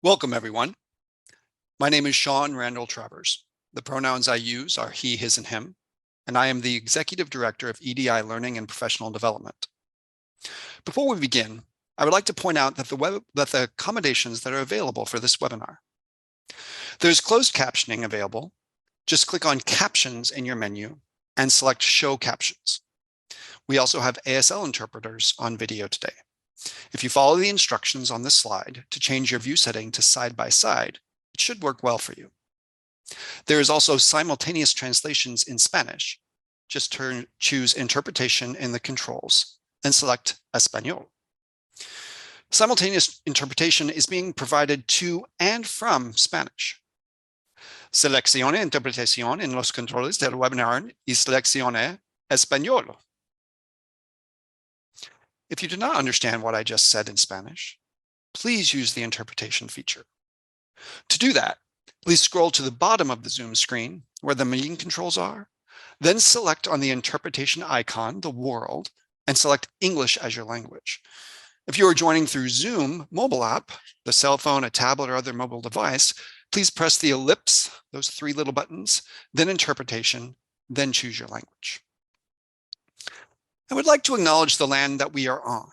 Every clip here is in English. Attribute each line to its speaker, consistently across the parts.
Speaker 1: Welcome, everyone. My name is Sean Randall Travers. The pronouns I use are he, his, and him, and I am the Executive Director of EDI Learning and Professional Development. Before we begin, I would like to point out that the accommodations that are available for this webinar. There's closed captioning available. Just click on Captions in your menu and select Show Captions. We also have ASL interpreters on video today. If you follow the instructions on this slide to change your view setting to side by side, it should work well for you. There is also simultaneous translations in Spanish. Just choose Interpretation in the controls and select Español. Simultaneous interpretation is being provided to and from Spanish. Seleccione interpretación en los controles del webinar y seleccione Español. If you do not understand what I just said in Spanish, please use the interpretation feature. To do that, please scroll to the bottom of the Zoom screen where the meeting controls are, then select on the interpretation icon, the world, and select English as your language. If you are joining through Zoom mobile app, the cell phone, a tablet, or other mobile device, please press the ellipse, those three little buttons, then interpretation, then choose your language. I would like to acknowledge the land that we are on.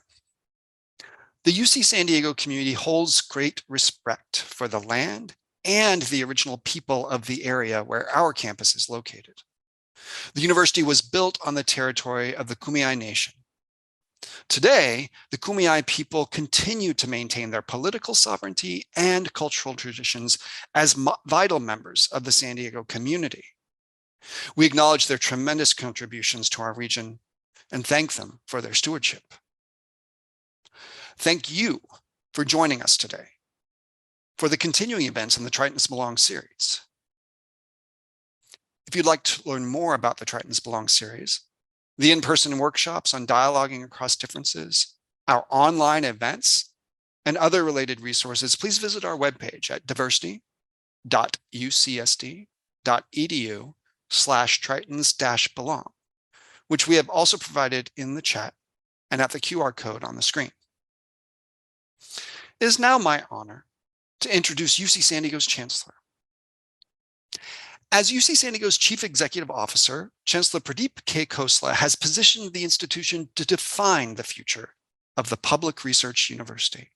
Speaker 1: The UC San Diego community holds great respect for the land and the original people of the area where our campus is located. The university was built on the territory of the Kumeyaay Nation. Today, the Kumeyaay people continue to maintain their political sovereignty and cultural traditions as vital members of the San Diego community. We acknowledge their tremendous contributions to our region and thank them for their stewardship. Thank you for joining us today for the continuing events in the Tritons Belong series. If you'd like to learn more about the Tritons Belong series, the in-person workshops on dialoguing across differences, our online events, and other related resources, please visit our webpage at diversity.ucsd.edu/Tritons-belong, which we have also provided in the chat and at the QR code on the screen. It is now my honor to introduce UC San Diego's Chancellor. As UC San Diego's Chief Executive Officer, Chancellor Pradeep K. Khosla has positioned the institution to define the future of the public research university.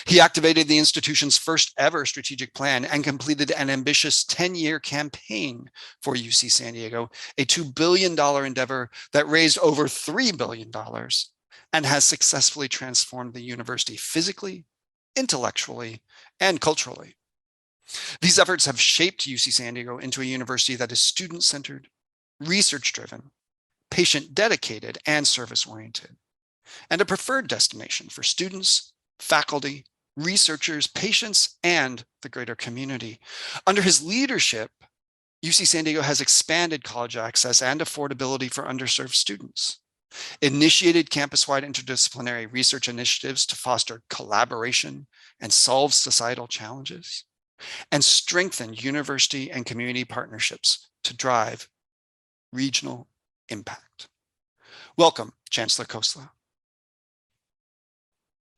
Speaker 1: He activated the institution's first ever strategic plan and completed an ambitious 10-year campaign for UC San Diego, a $2 billion endeavor that raised over $3 billion and has successfully transformed the university physically, intellectually, and culturally. These efforts have shaped UC San Diego into a university that is student-centered, research-driven, patient-dedicated, and service-oriented, and a preferred destination for students, faculty, researchers, patients, and the greater community. Under his leadership, UC San Diego has expanded college access and affordability for underserved students, initiated campus-wide interdisciplinary research initiatives to foster collaboration and solve societal challenges, and strengthened university and community partnerships to drive regional impact. Welcome, Chancellor Khosla.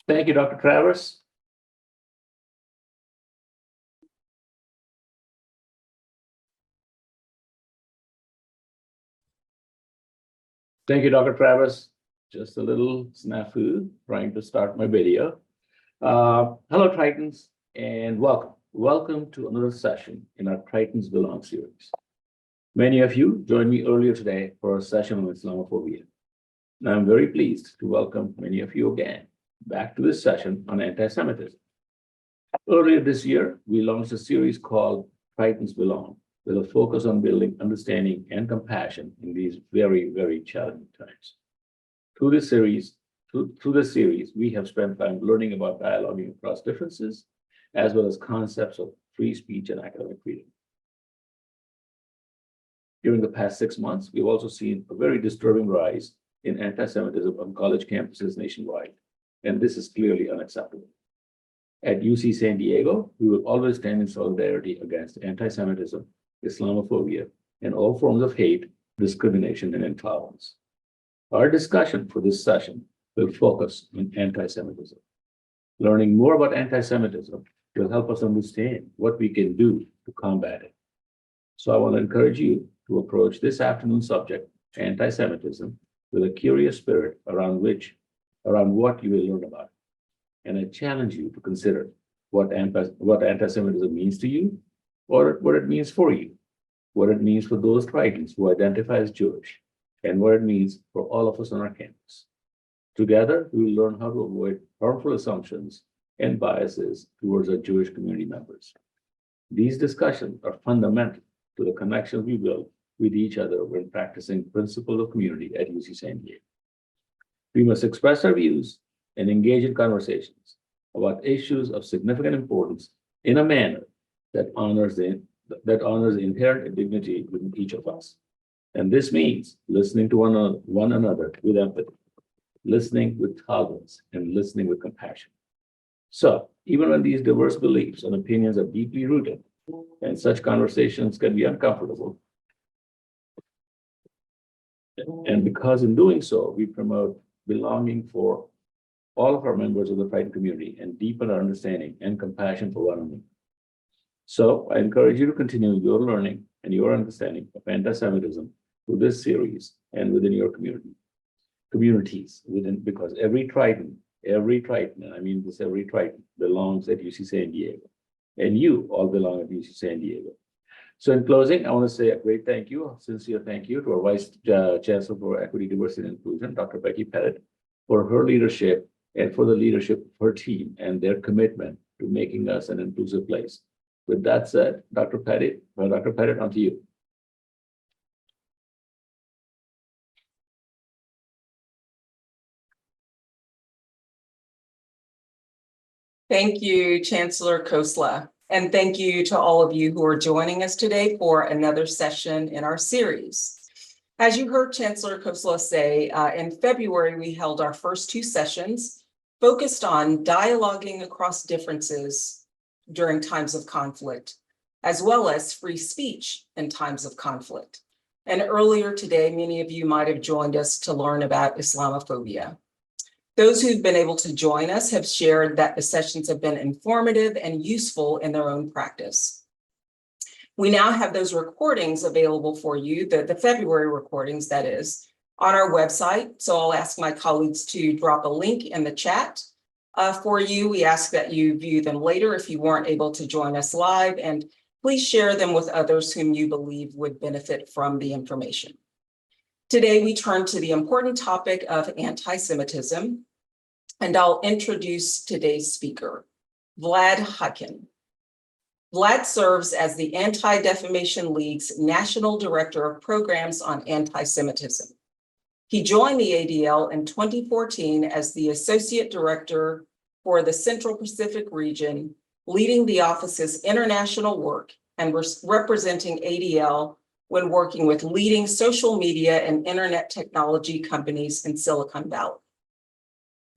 Speaker 2: Thank you, Dr. Travers. Thank you, Dr. Travers. Just a little snafu trying to start my video. Hello, Tritons, and welcome. Welcome to another session in our Tritons Belong series. Many of you joined me earlier today for a session on Islamophobia. And I'm very pleased to welcome many of you again back to this session on anti-Semitism. Earlier this year, we launched a series called Tritons Belong, with a focus on building understanding and compassion in these very, very challenging times. Through this series, we have spent time learning about dialoguing across differences, as well as concepts of free speech and academic freedom. During the past 6 months, we've also seen a very disturbing rise in anti-Semitism on college campuses nationwide, and this is clearly unacceptable. At UC San Diego, we will always stand in solidarity against anti-Semitism, Islamophobia, and all forms of hate, discrimination, and intolerance. Our discussion for this session will focus on anti-Semitism. Learning more about anti-Semitism will help us understand what we can do to combat it. So I want to encourage you to approach this afternoon's subject, anti-Semitism, with a curious spirit around what you will learn about. And I challenge you to consider what anti-Semitism means to you, or what it means for you, what it means for those Tritons who identify as Jewish, and what it means for all of us on our campus. Together, we will learn how to avoid harmful assumptions and biases towards our Jewish community members. These discussions are fundamental to the connections we build with each other when practicing principles of community at UC San Diego. We must express our views and engage in conversations about issues of significant importance in a manner that honors the inherent dignity within each of us. And this means listening to one another with empathy, listening with tolerance, and listening with compassion. So, even when these diverse beliefs and opinions are deeply rooted, and such conversations can be uncomfortable, and because in doing so, we promote belonging for all of our members of the Triton community and deepen our understanding and compassion for one another. So I encourage you to continue your learning and your understanding of anti-Semitism through this series and within your communities, because every Triton, and I mean this, every Triton belongs at UC San Diego, and you all belong at UC San Diego. So in closing, I want to say a great thank you, a sincere thank you to our Vice Chancellor for Equity, Diversity, and Inclusion, Dr. Becky Pettit, for her leadership and for the leadership of her team and their commitment to making us an inclusive place. With that said, Dr. Pettit, on to you.
Speaker 3: Thank you, Chancellor Khosla, and thank you to all of you who are joining us today for another session in our series. As you heard Chancellor Khosla say, in February, we held our first two sessions focused on dialoguing across differences during times of conflict, as well as free speech in times of conflict. And earlier today, many of you might have joined us to learn about Islamophobia. Those who've been able to join us have shared that the sessions have been informative and useful in their own practice. We now have those recordings available for you, the February recordings, that is, on our website. So I'll ask my colleagues to drop a link in the chat for you. We ask that you view them later if you weren't able to join us live, and please share them with others whom you believe would benefit from the information. Today, we turn to the important topic of anti-Semitism, and I'll introduce today's speaker, Vlad Khaykin. Vlad serves as the Anti-Defamation League's National Director of Programs on Anti-Semitism. He joined the ADL in 2014 as the Associate Director for the Central Pacific region, leading the office's international work and representing ADL when working with leading social media and internet technology companies in Silicon Valley.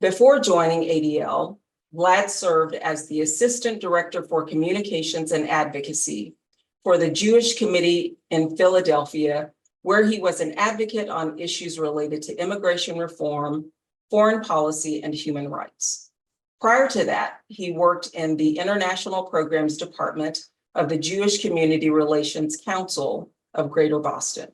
Speaker 3: Before joining ADL, Vlad served as the Assistant Director for Communications and Advocacy for the Jewish Committee in Philadelphia, where he was an advocate on issues related to immigration reform, foreign policy, and human rights. Prior to that, he worked in the International Programs Department of the Jewish Community Relations Council of Greater Boston.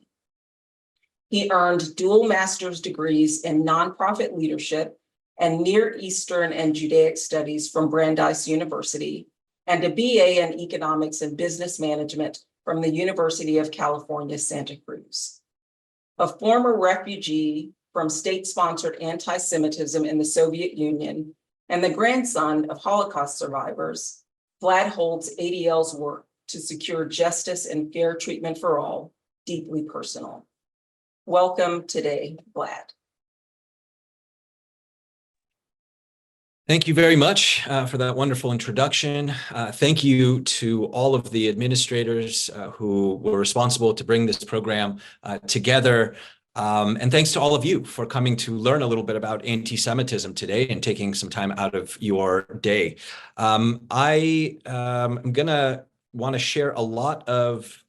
Speaker 3: He earned dual master's degrees in nonprofit leadership and Near Eastern and Judaic Studies from Brandeis University, and a BA in Economics and Business Management from the University of California, Santa Cruz. A former refugee from state-sponsored anti-Semitism in the Soviet Union and the grandson of Holocaust survivors, Vlad holds ADL's work to secure justice and fair treatment for all deeply personal. Welcome today, Vlad.
Speaker 4: Thank you very much for that wonderful introduction. Thank you to all of the administrators who were responsible to bring this program together. And thanks to all of you for coming to learn a little bit about anti-Semitism today and taking some time out of your day. I am going to want to share a lot of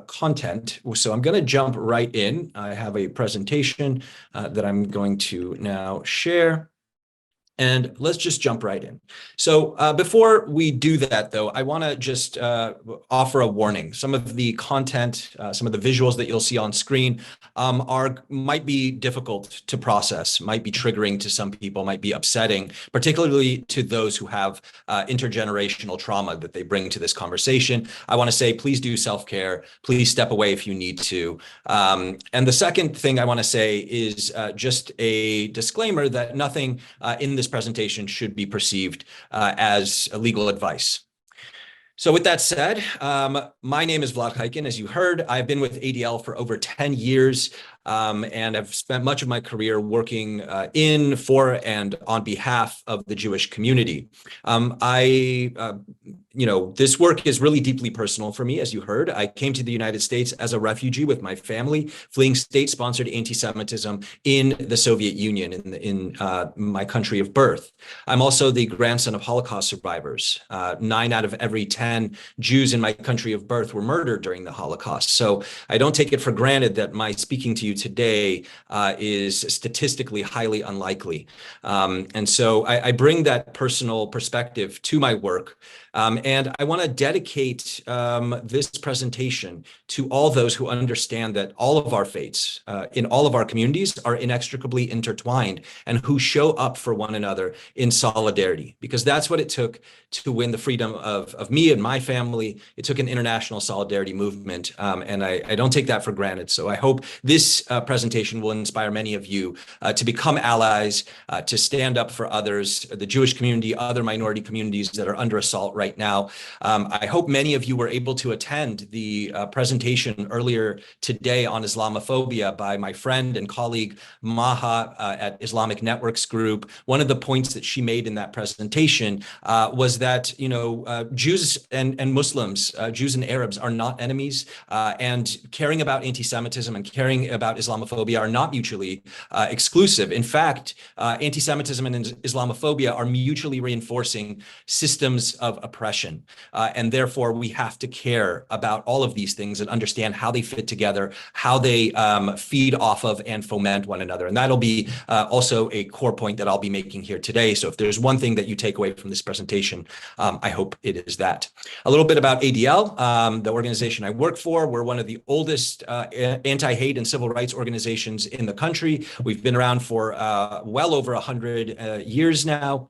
Speaker 4: content. So I'm going to jump right in. I have a presentation that I'm going to now share. And let's just jump right in. So before we do that, though, I want to just offer a warning. Some of the content, some of the visuals that you'll see on screen might be difficult to process, might be triggering to some people, might be upsetting, particularly to those who have intergenerational trauma that they bring to this conversation. I want to say, please do self-care. Please step away if you need to. And the second thing I want to say is just a disclaimer that nothing in this presentation should be perceived as legal advice. So with that said, my name is Vlad Khaykin. As you heard, I've been with ADL for over 10 years. And I've spent much of my career working in, for, and on behalf of the Jewish community. This work is really deeply personal for me, as you heard. I came to the United States as a refugee with my family, fleeing state-sponsored anti-Semitism in the Soviet Union, in my country of birth. I'm also the grandson of Holocaust survivors. 9 out of every 10 Jews in my country of birth were murdered during the Holocaust. So I don't take it for granted that my speaking to you today is statistically highly unlikely. And so I bring that personal perspective to my work. And I want to dedicate this presentation to all those who understand that all of our faiths in all of our communities are inextricably intertwined and who show up for one another in solidarity, because that's what it took to win the freedom of me and my family. It took an international solidarity movement, and I don't take that for granted. So I hope this presentation will inspire many of you to become allies, to stand up for others, the Jewish community, other minority communities that are under assault right now. I hope many of you were able to attend the presentation earlier today on Islamophobia by my friend and colleague Maha at Islamic Networks Group. One of the points that she made in that presentation was that, Jews and Muslims, Jews and Arabs are not enemies, and caring about anti-Semitism and caring about Islamophobia are not mutually exclusive. In fact, anti-Semitism and Islamophobia are mutually reinforcing systems of oppression. And therefore, we have to care about all of these things and understand how they fit together, how they feed off of and foment one another. And that'll be also a core point that I'll be making here today. So if there's one thing that you take away from this presentation, I hope it is that. A little bit about ADL, the organization I work for. We're one of the oldest anti-hate and civil rights organizations in the country. We've been around for well over 100 years now.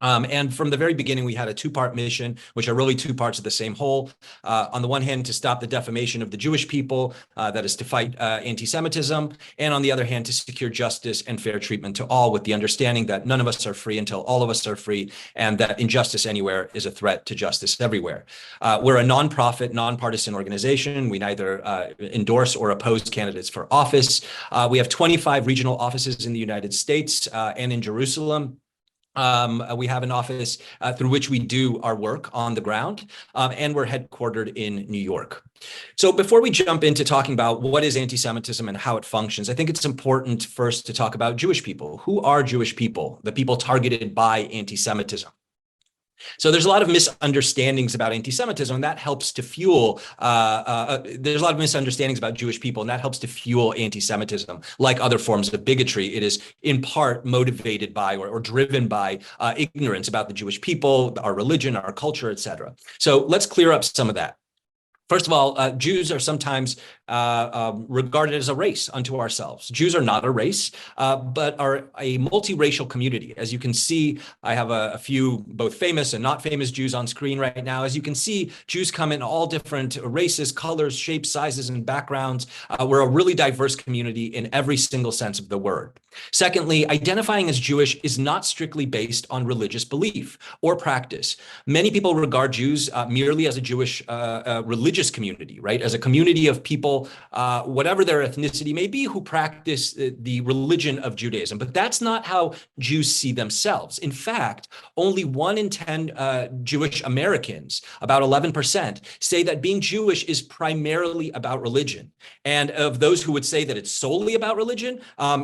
Speaker 4: And from the very beginning, we had a two-part mission, which are really two parts of the same whole. On the one hand, to stop the defamation of the Jewish people, that is to fight anti-Semitism, and on the other hand, to secure justice and fair treatment to all, with the understanding that none of us are free until all of us are free, and that injustice anywhere is a threat to justice everywhere. We're a nonprofit, nonpartisan organization. We neither endorse or oppose candidates for office. We have 25 regional offices in the United States and in Jerusalem. We have an office through which we do our work on the ground, and we're headquartered in New York. So before we jump into talking about what is anti-Semitism and how it functions, I think it's important first to talk about Jewish people. Who are Jewish people, the people targeted by anti-Semitism? So there's a lot of misunderstandings about anti-Semitism, and that helps to fuel, there's a lot of misunderstandings about Jewish people, and that helps to fuel anti-Semitism. Like other forms of bigotry, it is in part motivated by or driven by ignorance about the Jewish people, our religion, our culture, etc. So let's clear up some of that. First of all, Jews are sometimes regarded as a race unto ourselves. Jews are not a race, but are a multiracial community. As you can see, I have a few both famous and not famous Jews on screen right now. As you can see, Jews come in all different races, colors, shapes, sizes, and backgrounds. We're a really diverse community in every single sense of the word. Secondly, identifying as Jewish is not strictly based on religious belief or practice. Many people regard Jews merely as a Jewish religious community, right? As a community of people, whatever their ethnicity may be, who practice the religion of Judaism. But that's not how Jews see themselves. In fact, only 1 in 10 Jewish Americans, about 11%, say that being Jewish is primarily about religion. And of those who would say that it's solely about religion,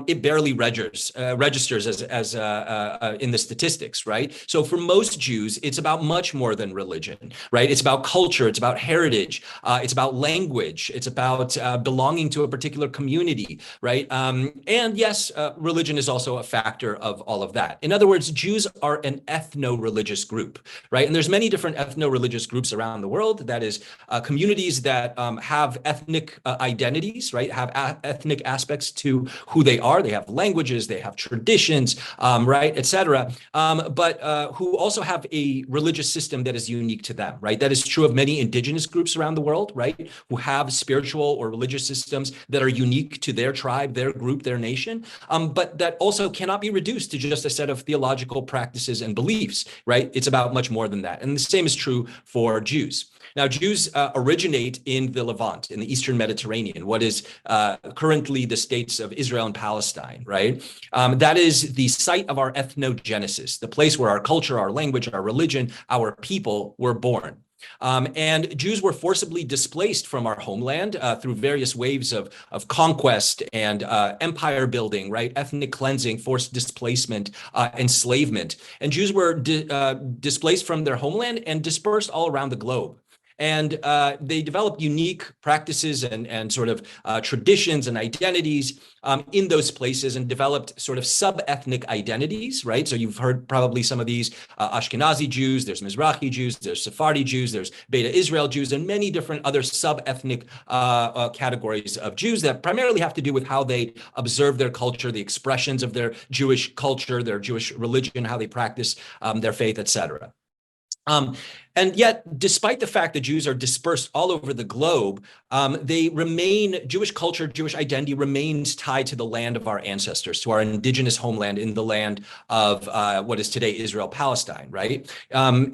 Speaker 4: it barely registers as in the statistics, right? So for most Jews, it's about much more than religion, right? It's about culture, it's about heritage, it's about language, it's about about belonging to a particular community, right? And yes, religion is also a factor of all of that. In other words, Jews are an ethno-religious group, right? And there's many different ethno-religious groups around the world. That is, communities that have ethnic identities, right? Have ethnic aspects to who they are. They have languages, they have traditions, right, etc. But who also have a religious system that is unique to them, right? That is true of many indigenous groups around the world, right? Who have spiritual or religious systems that are unique to their tribe, their group, their nation, but that also cannot be reduced to just a set of theological practices and beliefs, right? It's about much more than that. And the same is true for Jews. Now, Jews originate in the Levant, in the Eastern Mediterranean, what is currently the states of Israel and Palestine, right? That is the site of our ethnogenesis, the place where our culture, our language, our religion, our people were born. And Jews were forcibly displaced from our homeland through various waves of conquest and empire building, right? Ethnic cleansing, forced displacement, enslavement. And Jews were displaced from their homeland and dispersed all around the globe. And they developed unique practices and sort of traditions and identities in those places, and developed sort of sub-ethnic identities, right? So you've heard probably some of these Ashkenazi Jews, there's Mizrahi Jews, there's Sephardi Jews, there's Beta Israel Jews, and many different other sub-ethnic categories of Jews that primarily have to do with how they observe their culture, the expressions of their Jewish culture, their Jewish religion, how they practice their faith, etc. And yet, despite the fact that Jews are dispersed all over the globe, they remain, Jewish culture, Jewish identity remains tied to the land of our ancestors, to our indigenous homeland in the land of what is today Israel, Palestine, right? And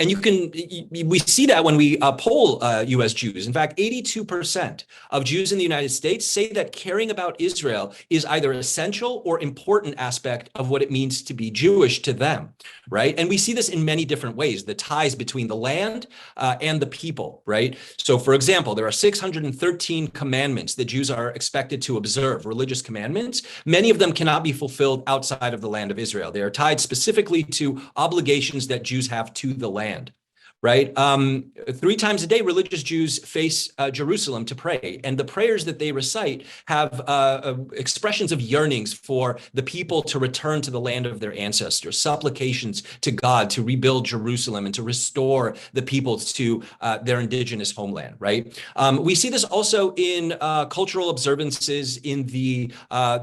Speaker 4: we see that when we poll U.S. Jews. In fact, 82% of Jews in the United States say that caring about Israel is either essential or important aspect of what it means to be Jewish to them, right? And we see this in many different ways, the ties between the land and the people, right? So, for example, there are 613 commandments that Jews are expected to observe, religious commandments. Many of them cannot be fulfilled outside of the land of Israel. They are tied specifically to obligations that Jews have to the land. Right? 3 times a day, religious Jews face Jerusalem to pray, and the prayers that they recite have expressions of yearnings for the people to return to the land of their ancestors, supplications to God to rebuild Jerusalem and to restore the people to their indigenous homeland. Right? We see this also in cultural observances in the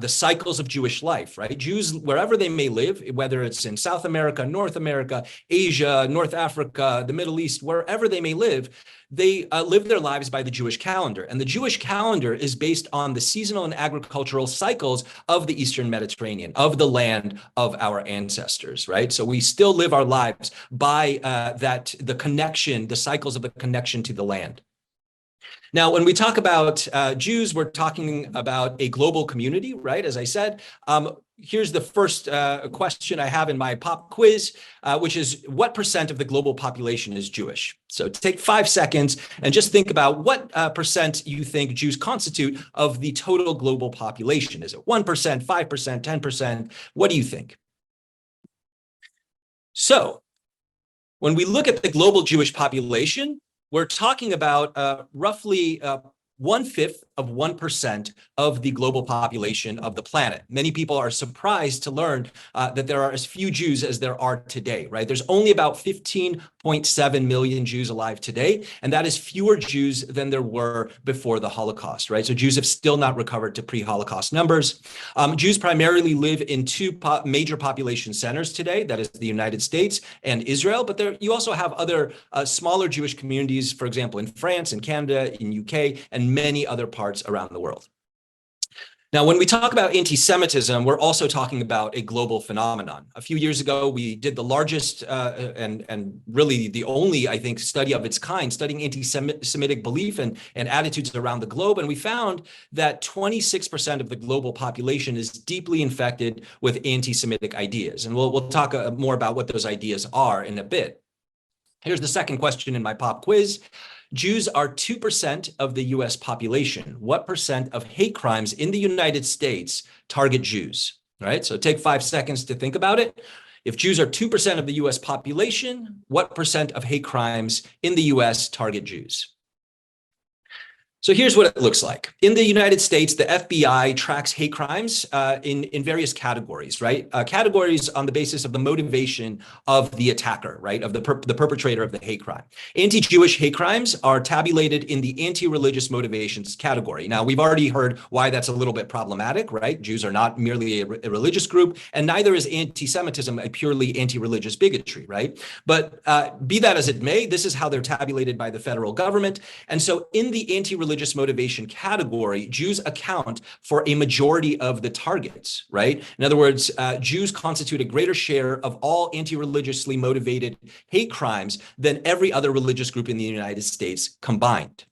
Speaker 4: cycles of Jewish life. Right? Jews, wherever they may live, whether it's in South America, North America, Asia, North Africa, the Middle East, wherever they may live, they live their lives by the Jewish calendar. And the Jewish calendar is based on the seasonal and agricultural cycles of the Eastern Mediterranean, of the land of our ancestors, right? So we still live our lives by the connection, the cycles of the connection to the land. Now, when we talk about Jews, we're talking about a global community, right? As I said, here's the first question I have in my pop quiz, which is what % of the global population is Jewish? So take 5 seconds and just think about what % you think Jews constitute of the total global population. Is it 1%, 5%, 10%? What do you think? So when we look at the global Jewish population, we're talking about roughly 1/5 of 1% of the global population of the planet. Many people are surprised to learn that there are as few Jews as there are today, right? There's only about 15.7 million Jews alive today, and that is fewer Jews than there were before the Holocaust, right? So Jews have still not recovered to pre-Holocaust numbers. Jews primarily live in 2 major population centers today, that is the United States and Israel, but you also have other smaller Jewish communities, for example, in France, in Canada, in UK, and many other parts around the world. Now, when we talk about anti-Semitism, we're also talking about a global phenomenon. A few years ago, we did the largest and really the only, I think, study of its kind, studying anti-Semitic belief and attitudes around the globe. And we found that 26% of the global population is deeply infected with anti-Semitic ideas. And we'll talk more about what those ideas are in a bit. Here's the second question in my pop quiz. Jews are 2% of the US population. What % of hate crimes in the United States target Jews? All right, so take 5 seconds to think about it. If Jews are 2% of the US population, what % of hate crimes in the US target Jews? So here's what it looks like. In the United States, the FBI tracks hate crimes in various categories, right? Categories on the basis of the motivation of the attacker, right? Of the perpetrator of the hate crime. Anti-Jewish hate crimes are tabulated in the anti-religious motivations category. Now, we've already heard why that's a little bit problematic, right? Jews are not merely a religious group, and neither is anti-Semitism a purely anti-religious bigotry, right? But be that as it may, this is how they're tabulated by the federal government. And so in the anti-religious motivation category, Jews account for a majority of the targets, right? In other words, Jews constitute a greater share of all anti-religiously motivated hate crimes than every other religious group in the United States combined.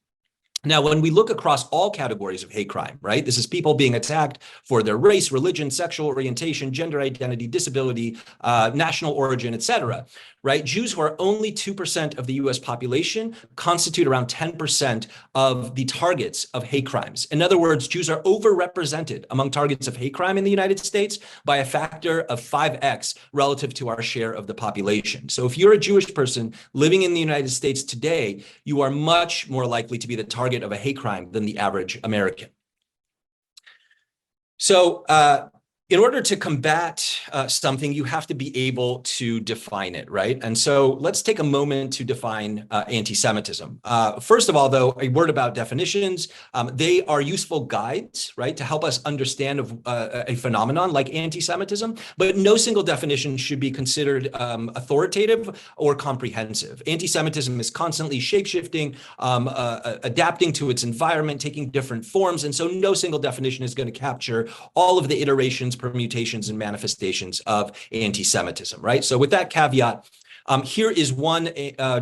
Speaker 4: Now, when we look across all categories of hate crime, right, this is people being attacked for their race, religion, sexual orientation, gender identity, disability, national origin, etc., right? Jews, who are only 2% of the US population, constitute around 10% of the targets of hate crimes. In other words, Jews are overrepresented among targets of hate crime in the United States by a factor of 5x relative to our share of the population. So if you're a Jewish person living in the United States today, you are much more likely to be the target of a hate crime than the average American. So in order to combat something, you have to be able to define it, right? And so let's take a moment to define anti-Semitism. First of all, though, a word about definitions. They are useful guides, right, to help us understand a phenomenon like anti-Semitism, but no single definition should be considered authoritative or comprehensive. Anti-Semitism is constantly shape-shifting, adapting to its environment, taking different forms, and so no single definition is going to capture all of the iterations, permutations, and manifestations of anti-Semitism, right? So with that caveat, here is one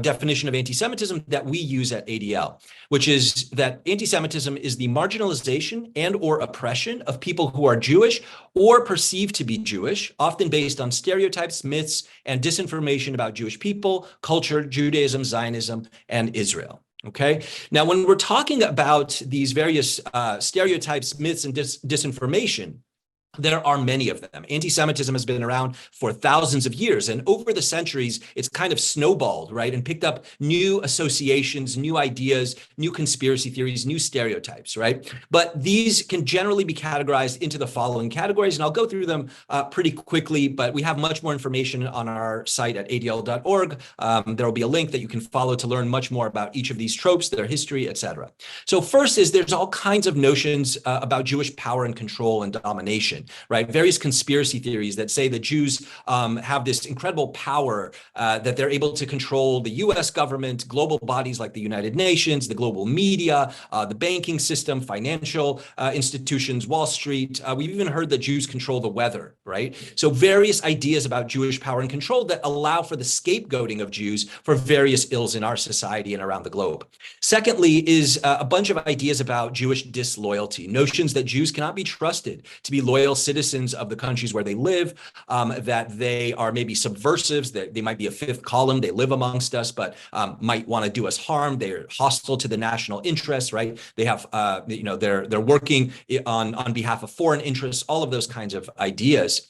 Speaker 4: definition of anti-Semitism that we use at ADL, which is that anti-Semitism is the marginalization and or oppression of people who are Jewish or perceived to be Jewish, often based on stereotypes, myths, and disinformation about Jewish people, culture, Judaism, Zionism, and Israel. Okay. Now, when we're talking about these various stereotypes, myths, and disinformation, there are many of them. Anti-Semitism has been around for thousands of years, and over the centuries, it's kind of snowballed, right, and picked up new associations, new ideas, new conspiracy theories, new stereotypes, right? But these can generally be categorized into the following categories, and I'll go through them pretty quickly, but we have much more information on our site at adl.org. There will be a link that you can follow to learn much more about each of these tropes, their history, etc. So first is there's all kinds of notions about Jewish power and control and domination, right? Various conspiracy theories that say that Jews have this incredible power, that they're able to control the US government, global bodies like the United Nations, the global media, the banking system, financial institutions, Wall Street. We've even heard that Jews control the weather, right? So various ideas about Jewish power and control that allow for the scapegoating of Jews for various ills in our society and around the globe. Secondly is a bunch of ideas about Jewish disloyalty, notions that Jews cannot be trusted to be loyal citizens of the countries where they live, that they are maybe subversives, that they might be a fifth column, they live amongst us, but might want to do us harm. They're hostile to the national interests, right? They have, they're working on behalf of foreign interests, all of those kinds of ideas.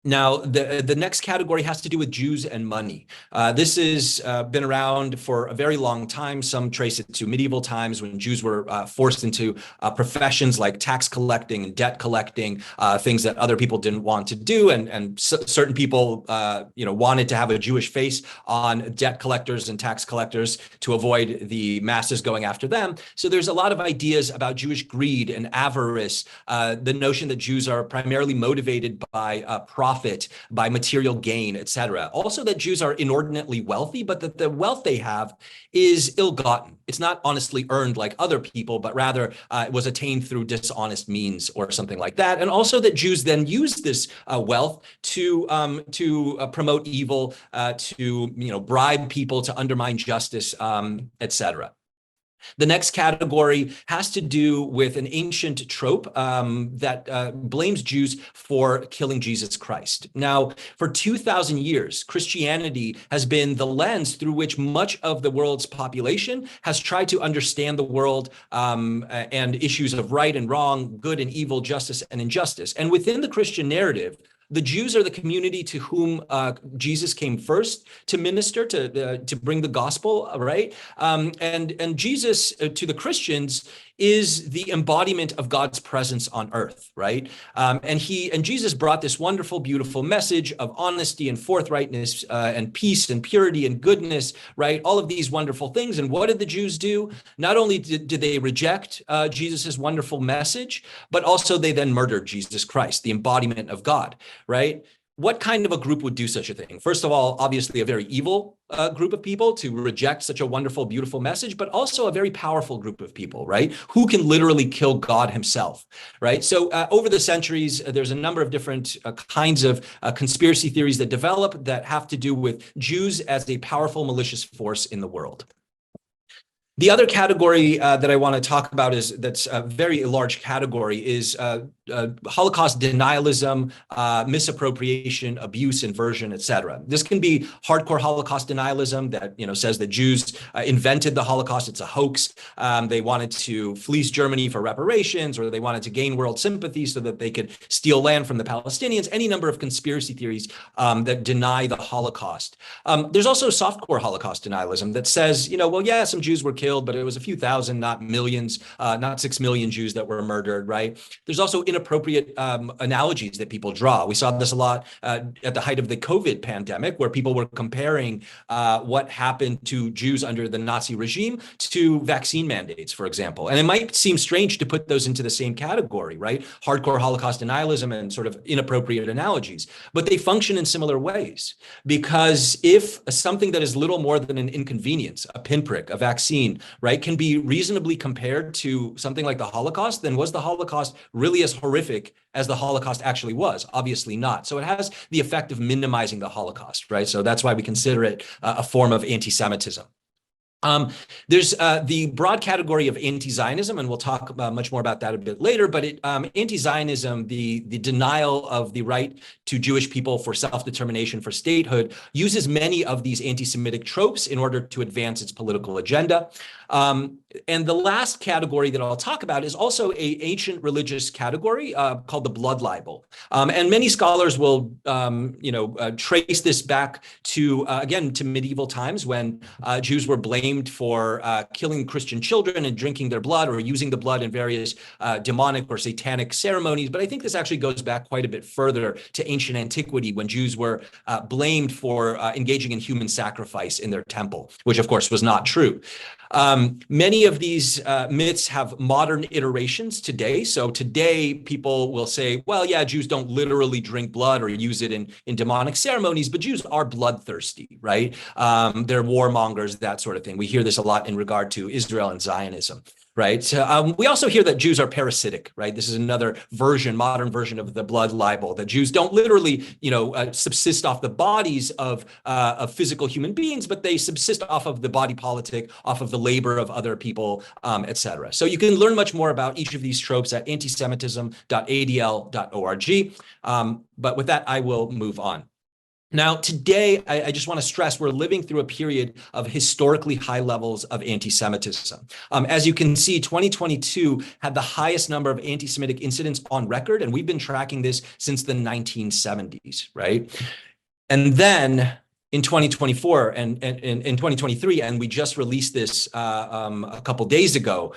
Speaker 4: Now, the next category has to do with Jews and money. This has been around for a very long time. Some trace it to medieval times when Jews were forced into professions like tax collecting and debt collecting, things that other people didn't want to do. And certain people, wanted to have a Jewish face on debt collectors and tax collectors to avoid the masses going after them. So there's a lot of ideas about Jewish greed and avarice, the notion that Jews are primarily motivated by profit, by material gain, etc. Also that Jews are inordinately wealthy, but that the wealth they have is ill-gotten. It's not honestly earned like other people, but rather it was attained through dishonest means or something like that. And also that Jews then use this wealth to promote evil, to bribe people, to undermine justice, etc. The next category has to do with an ancient trope that blames Jews for killing Jesus Christ. Now, for 2,000 years, Christianity has been the lens through which much of the world's population has tried to understand the world and issues of right and wrong, good and evil, justice and injustice. And within the Christian narrative, The Jews are the community to whom Jesus came first to minister, to bring the gospel, right? And Jesus, to the Christians, is the embodiment of God's presence on earth, right? And Jesus brought this wonderful, beautiful message of honesty and forthrightness and peace and purity and goodness, right? All of these wonderful things. And what did the Jews do? Not only did they reject Jesus's wonderful message, but also they then murdered Jesus Christ, the embodiment of God, right? What kind of a group would do such a thing? First of all, obviously a very evil group of people to reject such a wonderful, beautiful message, but also a very powerful group of people, right? Who can literally kill God himself, right? So over the centuries, there's a number of different kinds of conspiracy theories that develop that have to do with Jews as a powerful, malicious force in the world. The other category that I want to talk about that's a very large category is Holocaust denialism, misappropriation, abuse, inversion, etc. This can be hardcore Holocaust denialism that says that Jews invented the Holocaust. It's a hoax. They wanted to fleece Germany for reparations, or they wanted to gain world sympathy so that they could steal land from the Palestinians. Any number of conspiracy theories that deny the Holocaust. There's also softcore Holocaust denialism that says, well, yeah, some Jews were killed, but it was a few thousand, not millions, not 6 million Jews that were murdered, right? There's also inappropriate analogies that people draw. We saw this a lot at the height of the COVID pandemic, where people were comparing what happened to Jews under the Nazi regime to vaccine mandates, for example. And it might seem strange to put those into the same category, right? Hardcore Holocaust denialism and sort of inappropriate analogies, but they function in similar ways. Because if something that is little more than an inconvenience, a pinprick, a vaccine, right, can be reasonably compared to something like the Holocaust, then was the Holocaust really as horrific as the Holocaust actually was? Obviously not. So it has the effect of minimizing the Holocaust, right? So that's why we consider it a form of anti-Semitism. There's the broad category of anti-Zionism, and we'll talk much more about that a bit later, but anti-Zionism, the denial of the right to Jewish people for self-determination, for statehood, uses many of these anti-Semitic tropes in order to advance its political agenda. And the last category that I'll talk about is also an ancient religious category called the blood libel. And many scholars will, trace this back to, again, to medieval times when Jews were blamed for killing Christian children and drinking their blood, or using the blood in various demonic or satanic ceremonies. But I think this actually goes back quite a bit further to ancient antiquity, when Jews were blamed for engaging in human sacrifice in their temple, which of course was not true. Many of these myths have modern iterations today. So today people will say, well, yeah, Jews don't literally drink blood or use it in demonic ceremonies, but Jews are bloodthirsty, right? They're warmongers, that sort of thing. We hear this a lot in regard to Israel and Zionism. Right. We also hear that Jews are parasitic. Right. This is another version, modern version of the blood libel, that Jews don't literally, subsist off the bodies of physical human beings, but they subsist off of the body politic, off of the labor of other people, etc. So you can learn much more about each of these tropes at antisemitism.adl.org. But with that, I will move on. Now, today, I just want to stress we're living through a period of historically high levels of anti-Semitism. As you can see, 2022 had the highest number of anti-Semitic incidents on record, and we've been tracking this since the 1970s, right? And then in 2024 and in 2023, and we just released this a couple days ago,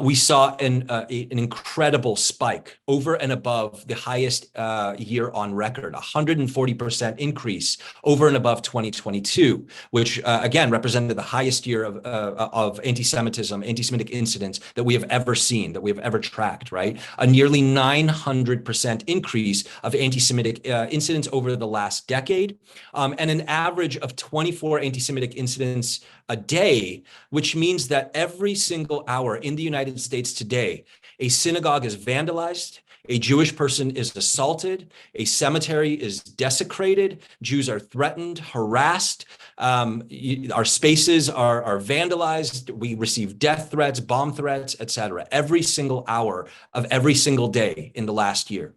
Speaker 4: we saw an incredible spike over and above the highest year on record, 140% increase over and above 2022, which again represented the highest year of anti-Semitism, anti-Semitic incidents that we have ever seen, that we have ever tracked, right? A nearly 900% increase of anti-Semitic incidents over the last decade, and an average of 24 anti-Semitic incidents a day, which means that every single hour in the United States today, a synagogue is vandalized, a Jewish person is assaulted, a cemetery is desecrated, Jews are threatened, harassed, our spaces are vandalized, we receive death threats, bomb threats, etc. every single hour of every single day in the last year.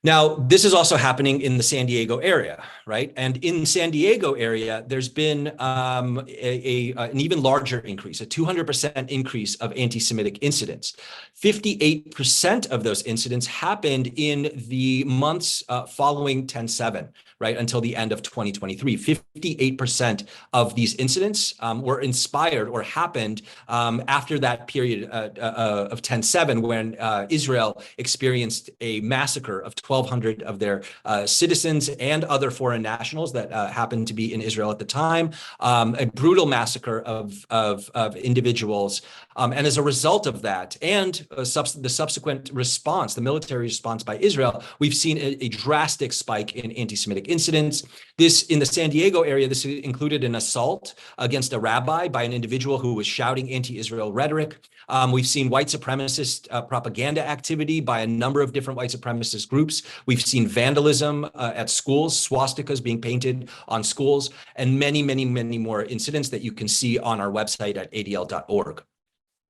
Speaker 4: Now, this is also happening in the San Diego area, right? And in San Diego area, there's been an even larger increase, a 200% increase of anti-Semitic incidents. 58% of those incidents happened in the months following 10/7, right, until the end of 2023. 58% of these incidents were inspired or happened after that period of 10/7, when Israel experienced a massacre of 1,200 of their citizens and other foreign nationals that happened to be in Israel at the time, a brutal massacre of individuals. And as a result of that, and the subsequent response, the military response by Israel, we've seen a drastic spike in anti-Semitic incidents. This, in the San Diego area, this included an assault against a rabbi by an individual who was shouting anti-Israel rhetoric. We've seen white supremacist propaganda activity by a number of different white supremacist groups. We've seen vandalism at schools, swastikas being painted on schools, and many, many, many more incidents that you can see on our website at adl.org.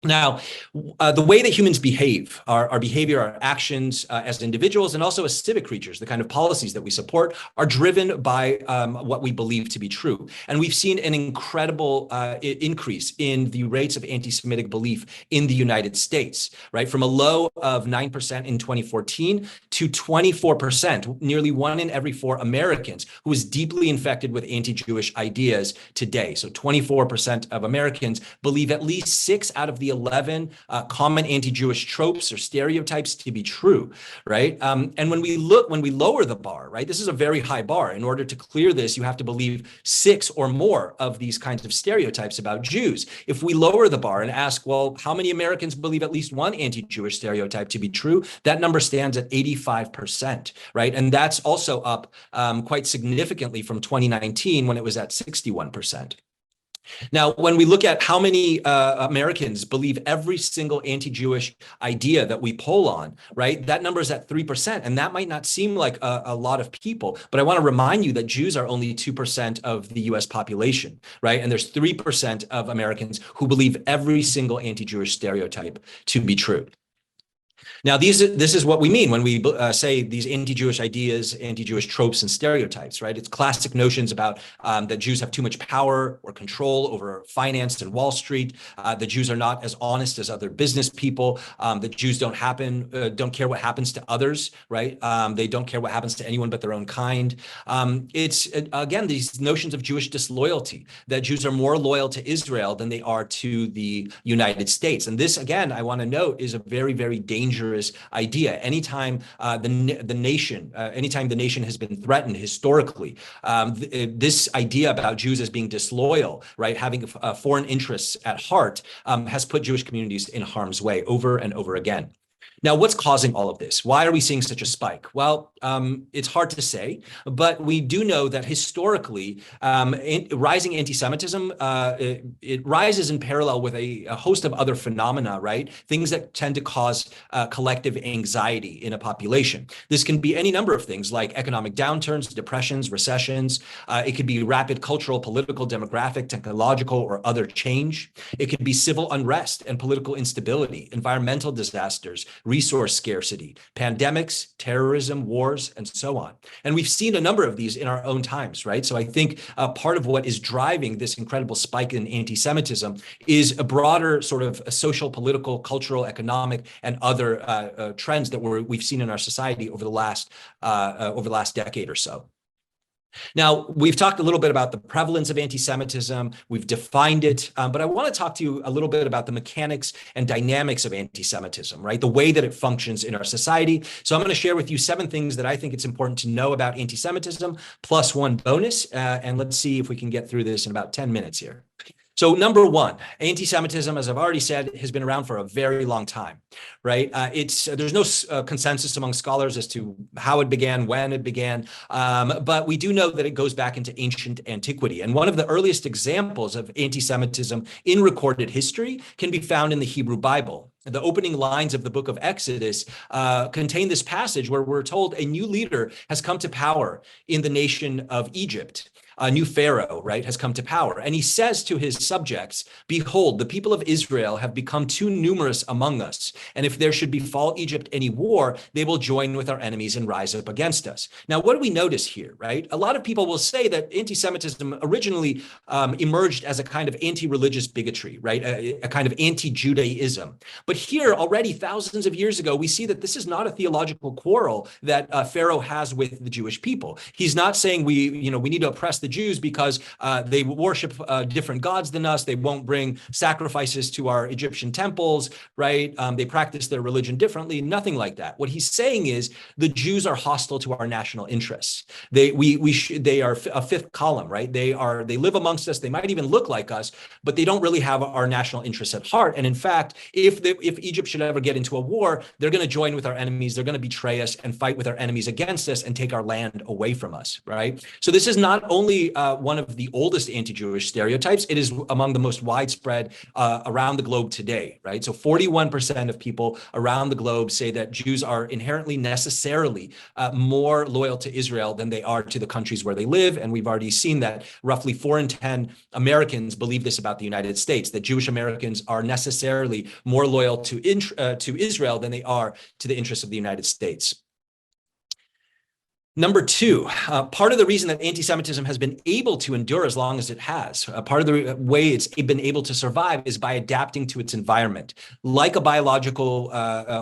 Speaker 4: Now, the way that humans behave, our behavior, our actions as individuals, and also as civic creatures, the kind of policies that we support, are driven by what we believe to be true. And we've seen an incredible increase in the rates of anti-Semitic belief in the United States, right? From a low of 9% in 2014 to 24%, nearly 1 in every 4 Americans who is deeply infected with anti-Jewish ideas today. So 24% of Americans believe at least 6 out of the 11 common anti-Jewish tropes or stereotypes to be true, right? And when we lower the bar, right, this is a very high bar. In order to clear this, you have to believe 6 or more of these kinds of stereotypes about Jews. If we lower the bar and ask, well, how many Americans believe at least one anti-Jewish stereotype to be true? That number stands at 85%, right? And that's also up quite significantly from 2019, when it was at 61%. Now, when we look at how many Americans believe every single anti-Jewish idea that we poll on, right, that number is at 3%. And that might not seem like a lot of people, but I want to remind you that Jews are only 2% of the US population, right? And there's 3% of Americans who believe every single anti-Jewish stereotype to be true. Now, this is what we mean when we say these anti-Jewish ideas, anti-Jewish tropes and stereotypes, right? It's classic notions about that Jews have too much power or control over finance and Wall Street, that Jews are not as honest as other business people, that Jews don't care what happens to others, right? They don't care what happens to anyone but their own kind. It's, again, these notions of Jewish disloyalty, that Jews are more loyal to Israel than they are to the United States. And this, again, I want to note, is a very, very dangerous idea. Anytime the nation has been threatened historically, this idea about Jews as being disloyal, right, having foreign interests at heart, has put Jewish communities in harm's way over and over again. Now, what's causing all of this? Why are we seeing such a spike? Well, it's hard to say, but we do know that historically, rising anti-Semitism, it rises in parallel with a host of other phenomena, right? Things that tend to cause collective anxiety in a population. This can be any number of things, like economic downturns, depressions, recessions. It could be rapid cultural, political, demographic, technological, or other change. It could be civil unrest and political instability, environmental disasters, resource scarcity, pandemics, terrorism, wars, and so on. And we've seen a number of these in our own times, right? So I think part of what is driving this incredible spike in anti-Semitism is a broader sort of social, political, cultural, economic, and other trends that we've seen in our society over the last decade or so. Now, we've talked a little bit about the prevalence of anti-Semitism. We've defined it, but I want to talk to you a little bit about the mechanics and dynamics of anti-Semitism, right? The way that it functions in our society. So I'm going to share with you 7 things that I think it's important to know about anti-Semitism, plus 1 bonus, and let's see if we can get through this in about 10 minutes here. So number 1, anti-Semitism, as I've already said, has been around for a very long time, right? There's no consensus among scholars as to how it began, when it began, but we do know that it goes back into ancient antiquity. And one of the earliest examples of anti-Semitism in recorded history can be found in the Hebrew Bible. the opening lines of the book of Exodus contain this passage where we're told a new leader has come to power in the nation of Egypt. A new Pharaoh, right, has come to power. And he says to his subjects, behold, the people of Israel have become too numerous among us. And if there should befall Egypt any war, they will join with our enemies and rise up against us. Now, what do we notice here, right? A lot of people will say that anti-Semitism originally emerged as a kind of anti-religious bigotry, right? A kind of anti-Judaism. But here already thousands of years ago, we see that this is not a theological quarrel that Pharaoh has with the Jewish people. He's not saying we need to oppress the Jews because they worship different gods than us. They won't bring sacrifices to our Egyptian temples, right? They practice their religion differently. Nothing like that. What he's saying is the Jews are hostile to our national interests. They are a fifth column, right? They live amongst us. They might even look like us, but they don't really have our national interests at heart. And in fact, if Egypt should ever get into a war, they're going to join with our enemies. They're going to betray us and fight with our enemies against us and take our land away from us, right? So this is not only one of the oldest anti-Jewish stereotypes, it is among the most widespread around the globe today, right? So 41% of people around the globe say that Jews are inherently necessarily more loyal to Israel than they are to the countries where they live. And we've already seen that roughly 4 in 10 Americans believe this about the United States, that Jewish Americans are necessarily more loyal to Israel than they are to the interests of the United States. Number two, part of the reason that anti-Semitism has been able to endure as long as it has, part of the way it's been able to survive is by adapting to its environment. Like a biological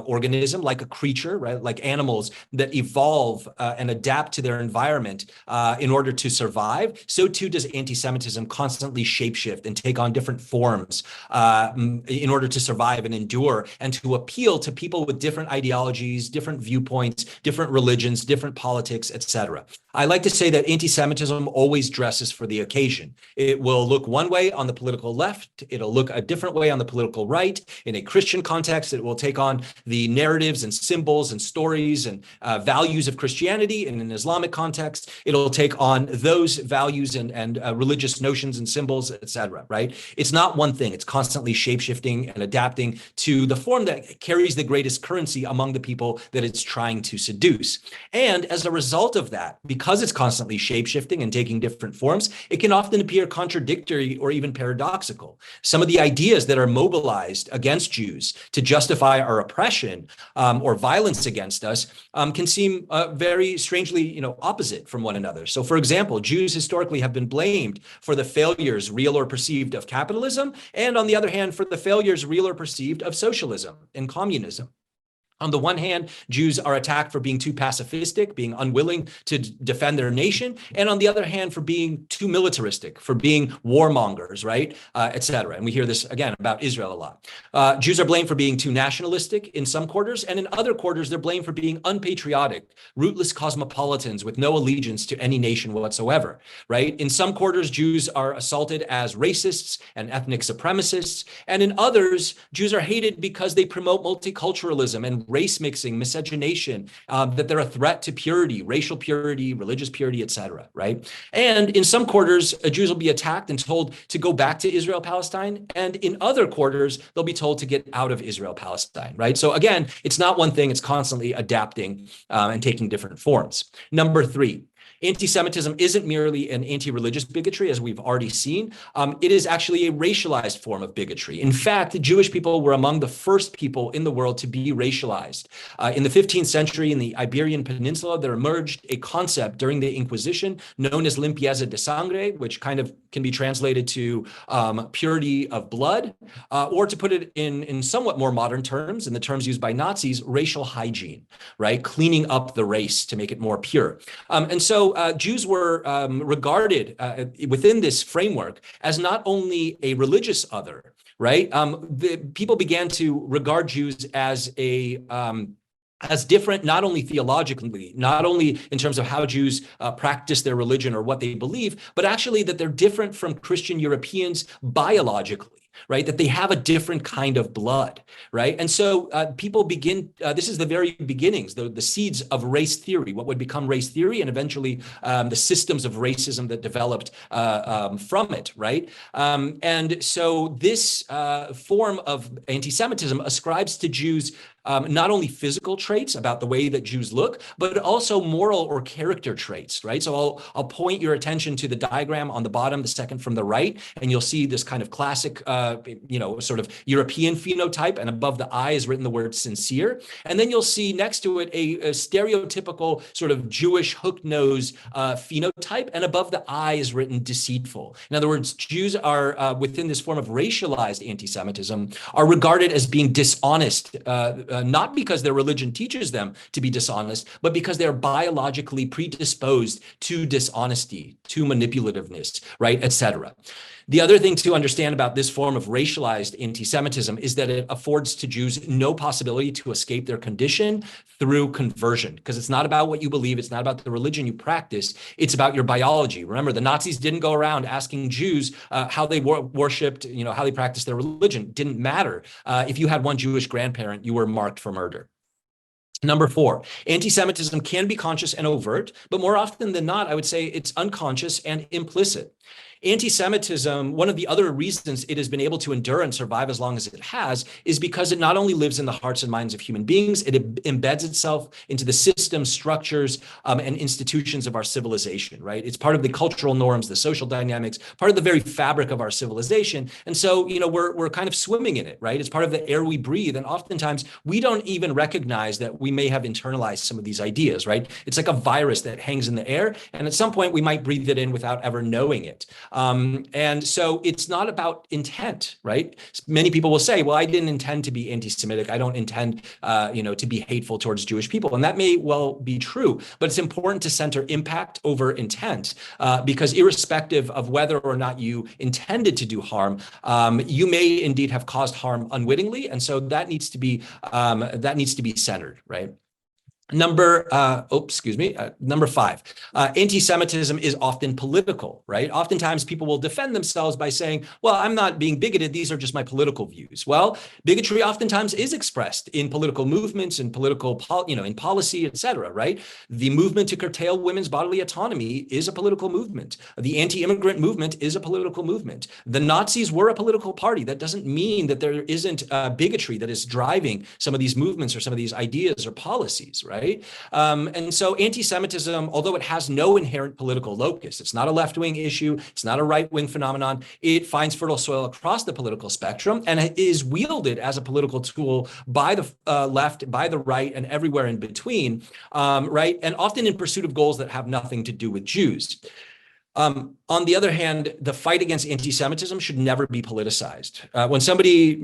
Speaker 4: organism, like a creature, right? Like animals that evolve and adapt to their environment in order to survive, so too does anti-Semitism constantly shapeshift and take on different forms in order to survive and endure and to appeal to people with different ideologies, different viewpoints, different religions, different politics, etc. I like to say that anti-Semitism always dresses for the occasion. It will look one way on the political left. It'll look a different way on the political right. In a Christian context, it will take on the narratives and symbols and stories and values of Christianity. In an Islamic context, it'll take on those values and religious notions and symbols, etc. Right? It's not one thing. It's constantly shape-shifting and adapting to the form that carries the greatest currency among the people that it's trying to seduce. And as a result of that, because it's constantly shape-shifting and taking different forms, it can often appear contradictory or even paradoxical. Some of the ideas that are mobilized against Jews to justify our oppression or violence against us can seem very strangely, opposite from one another. So, for example, Jews historically have been blamed for the failures, real or perceived, of capitalism, and on the other hand, for the failures, real or perceived, of socialism and communism. On the one hand, Jews are attacked for being too pacifistic, being unwilling to defend their nation, and on the other hand, for being too militaristic, for being warmongers, right, etc. And we hear this again about Israel a lot. Jews are blamed for being too nationalistic in some quarters, and in other quarters, they're blamed for being unpatriotic, rootless cosmopolitans with no allegiance to any nation whatsoever, right? In some quarters, Jews are assaulted as racists and ethnic supremacists, and in others, Jews are hated because they promote multiculturalism and race mixing, miscegenation, that they're a threat to purity, racial purity, religious purity, etc. Right? And in some quarters, Jews will be attacked and told to go back to Israel, Palestine, and in other quarters, they'll be told to get out of Israel, Palestine. Right? So again, it's not one thing; it's constantly adapting and taking different forms. Number three. Anti-Semitism isn't merely an anti-religious bigotry, as we've already seen. It is actually a racialized form of bigotry. In fact, the Jewish people were among the first people in the world to be racialized. In the 15th century, in the Iberian Peninsula, there emerged a concept during the Inquisition known as limpieza de sangre, which kind of can be translated to purity of blood, or to put it in somewhat more modern terms, in the terms used by Nazis, racial hygiene, right? Cleaning up the race to make it more pure. And so Jews were regarded within this framework as not only a religious other, right? People began to regard Jews as different, not only theologically, not only in terms of how Jews practice their religion or what they believe, but actually that they're different from Christian Europeans biologically. right? That they have a different kind of blood, right? And so people begin, this is the very beginnings, the seeds of race theory, what would become race theory, and eventually the systems of racism that developed from it, right? And so this form of anti-Semitism ascribes to Jews not only physical traits about the way that Jews look, but also moral or character traits, right? So I'll point your attention to the diagram on the bottom, the second from the right, and you'll see this kind of classic, sort of European phenotype, and above the eye is written the word sincere. And then you'll see next to it a stereotypical sort of Jewish hook nose phenotype, and above the eye is written deceitful. In other words, Jews are, within this form of racialized anti-Semitism, are regarded as being dishonest, not because their religion teaches them to be dishonest, but because they're biologically predisposed to dishonesty, to manipulativeness, right, etc. The other thing to understand about this form of racialized anti-Semitism is that it affords to Jews no possibility to escape their condition through conversion, because it's not about what you believe, it's not about the religion you practice, it's about your biology. Remember, the Nazis didn't go around asking Jews how they worshipped, how they practiced their religion. It didn't matter. If you had one Jewish grandparent, you were marked for murder. Number 4, anti-Semitism can be conscious and overt, but more often than not, I would say it's unconscious and implicit. Anti-Semitism, one of the other reasons it has been able to endure and survive as long as it has, is because it not only lives in the hearts and minds of human beings, it embeds itself into the systems, structures, and institutions of our civilization, right? It's part of the cultural norms, the social dynamics, part of the very fabric of our civilization. And so, we're kind of swimming in it, right? It's part of the air we breathe. And oftentimes we don't even recognize that we may have internalized some of these ideas, right? It's like a virus that hangs in the air. And at some point we might breathe it in without ever knowing it. And so it's not about intent, right? Many people will say, well, I didn't intend to be anti-Semitic. I don't intend, to be hateful towards Jewish people. And that may well be true, but it's important to center impact over intent, because irrespective of whether or not you intended to do harm, you may indeed have caused harm unwittingly. And so that needs to be centered, right? Number 5, anti-Semitism is often political, right? Oftentimes people will defend themselves by saying, well, I'm not being bigoted. These are just my political views. Well, bigotry oftentimes is expressed in political movements and in policy, et cetera, right? The movement to curtail women's bodily autonomy is a political movement. The anti-immigrant movement is a political movement. The Nazis were a political party. That doesn't mean that there isn't bigotry that is driving some of these movements or some of these ideas or policies, right? And so anti-Semitism, although it has no inherent political locus, it's not a left-wing issue, it's not a right-wing phenomenon, it finds fertile soil across the political spectrum and it is wielded as a political tool by the left, by the right, and everywhere in between, right? And often in pursuit of goals that have nothing to do with Jews. On the other hand, the fight against anti-Semitism should never be politicized. When somebody,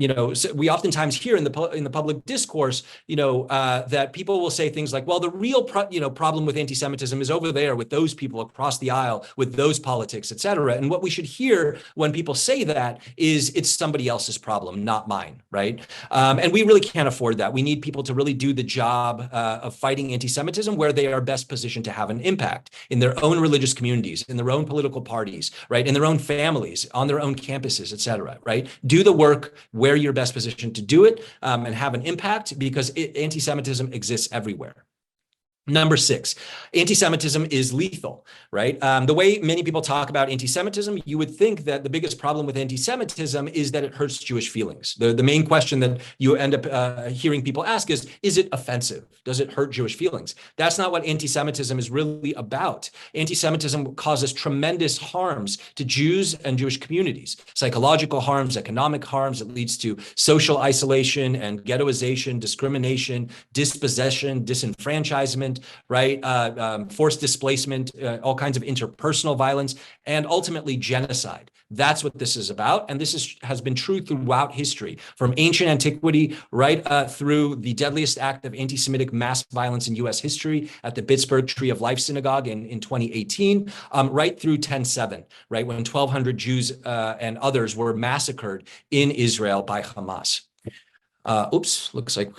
Speaker 4: we oftentimes hear in the public discourse, that people will say things like, well, the real problem with anti-Semitism is over there with those people across the aisle, with those politics, et cetera. And what we should hear when people say that is it's somebody else's problem, not mine, right? And we really can't afford that. We need people to really do the job of fighting anti-Semitism where they are best positioned to have an impact in their own religious communities, in their own political parties, right? In their own families, on their own campuses, et cetera, right? Do the work where you're best positioned to do it and have an impact, because anti-Semitism exists everywhere. Number 6, anti-Semitism is lethal, right? The way many people talk about anti-Semitism, you would think that the biggest problem with anti-Semitism is that it hurts Jewish feelings. The main question that you end up hearing people ask is it offensive? Does it hurt Jewish feelings? That's not what anti-Semitism is really about. Anti-Semitism causes tremendous harms to Jews and Jewish communities, psychological harms, economic harms. It leads to social isolation and ghettoization, discrimination, dispossession, disenfranchisement, right? Forced displacement, all kinds of interpersonal violence, and ultimately genocide. That's what this is about. And this has been true throughout history, from ancient antiquity right through the deadliest act of anti-Semitic mass violence in US history at the Pittsburgh Tree of Life Synagogue in 2018, right through 10/7, right? When 1,200 Jews and others were massacred in Israel by Hamas. Looks like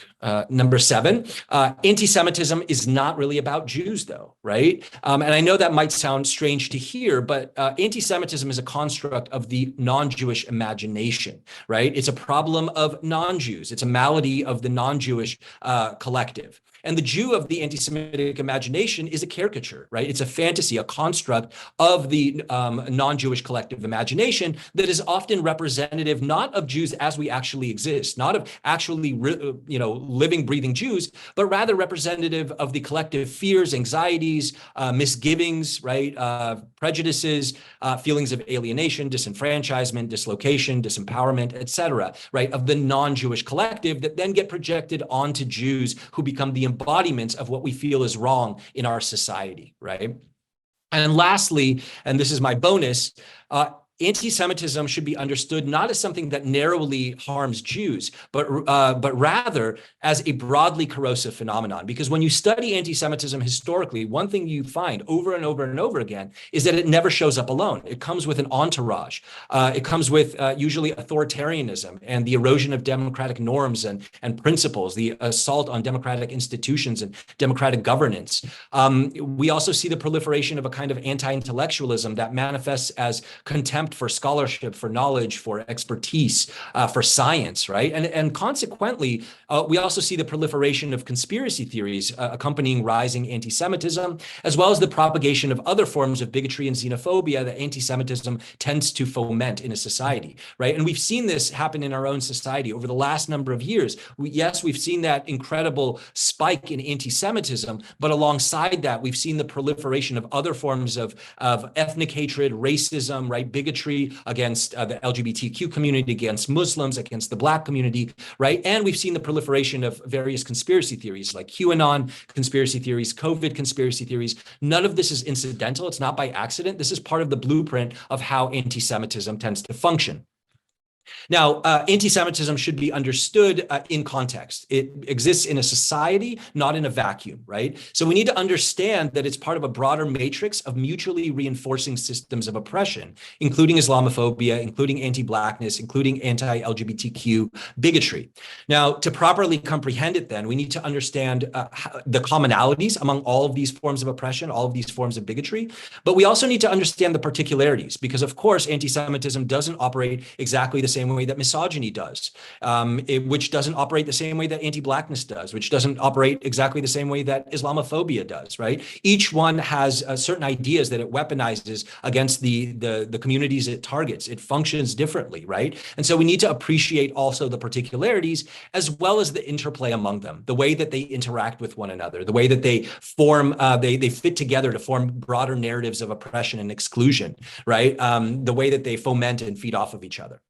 Speaker 4: number 7. Anti-Semitism is not really about Jews, though, right? And I know that might sound strange to hear, but anti-Semitism is a construct of the non-Jewish imagination, right? It's a problem of non-Jews. It's a malady of the non-Jewish collective. And the Jew of the anti-Semitic imagination is a caricature, right? It's a fantasy, a construct of the non-Jewish collective imagination that is often representative not of Jews as we actually exist, not of actually, living, breathing Jews, but rather representative of the collective fears, anxieties, misgivings, right? Prejudices, feelings of alienation, disenfranchisement, dislocation, disempowerment, etc., right? Of the non-Jewish collective that then get projected onto Jews who become the embodiments of what we feel is wrong in our society, right? And lastly, and this is my bonus, anti-Semitism should be understood not as something that narrowly harms Jews, but rather as a broadly corrosive phenomenon. Because when you study anti-Semitism historically, one thing you find over and over and over again is that it never shows up alone. It comes with an entourage. It comes with usually authoritarianism and the erosion of democratic norms and principles, the assault on democratic institutions and democratic governance. We also see the proliferation of a kind of anti-intellectualism that manifests as contempt for scholarship, for knowledge, for expertise, for science, right? And consequently, we also see the proliferation of conspiracy theories accompanying rising anti-Semitism, as well as the propagation of other forms of bigotry and xenophobia that anti-Semitism tends to foment in a society, right? And we've seen this happen in our own society over the last number of years. We've seen that incredible spike in anti-Semitism, but alongside that, we've seen the proliferation of other forms of ethnic hatred, racism, right? Bigotry against the LGBTQ community, against Muslims, against the Black community, right? And we've seen the proliferation of various conspiracy theories like QAnon conspiracy theories, COVID conspiracy theories. None of this is incidental. It's not by accident. This is part of the blueprint of how anti-Semitism tends to function. Now, anti-Semitism should be understood in context. It exists in a society, not in a vacuum, right? So we need to understand that it's part of a broader matrix of mutually reinforcing systems of oppression, including Islamophobia, including anti-Blackness, including anti-LGBTQ bigotry. Now, to properly comprehend it then, we need to understand the commonalities among all of these forms of oppression, all of these forms of bigotry, but we also need to understand the particularities because, of course, anti-Semitism doesn't operate exactly the same way that misogyny does, which doesn't operate the same way that anti-Blackness does, which doesn't operate exactly the same way that Islamophobia does, right? Each one has certain ideas that it weaponizes against the communities it targets. It functions differently, right? And so we need to appreciate also the particularities as well as the interplay among them, the way that they interact with one another, the way that they form, they fit together to form broader narratives of oppression and exclusion, right? The way that they foment and feed off of each other.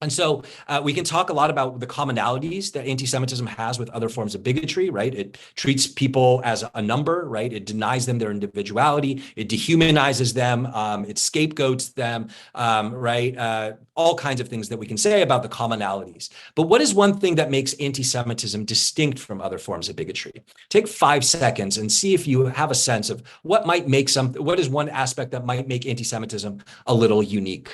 Speaker 4: And so we can talk a lot about the commonalities that anti-Semitism has with other forms of bigotry, right? It treats people as a number, right? It denies them their individuality. It dehumanizes them. It scapegoats them, right? All kinds of things that we can say about the commonalities. But what is one thing that makes anti-Semitism distinct from other forms of bigotry? Take 5 seconds and see if you have a sense of what might make what is one aspect that might make anti-Semitism a little unique.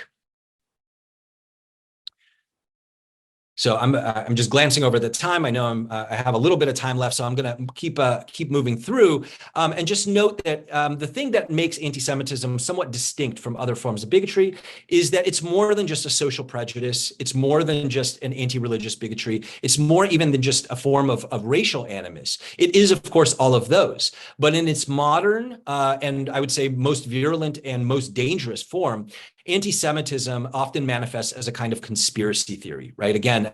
Speaker 4: So I'm just glancing over the time. I know I have a little bit of time left, so I'm going to keep moving through and just note that the thing that makes anti-Semitism somewhat distinct from other forms of bigotry is that it's more than just a social prejudice. It's more than just an anti-religious bigotry. It's more even than just a form of racial animus. It is, of course, all of those, but in its modern and I would say most virulent and most dangerous form, anti-Semitism often manifests as a kind of conspiracy theory, right? Again,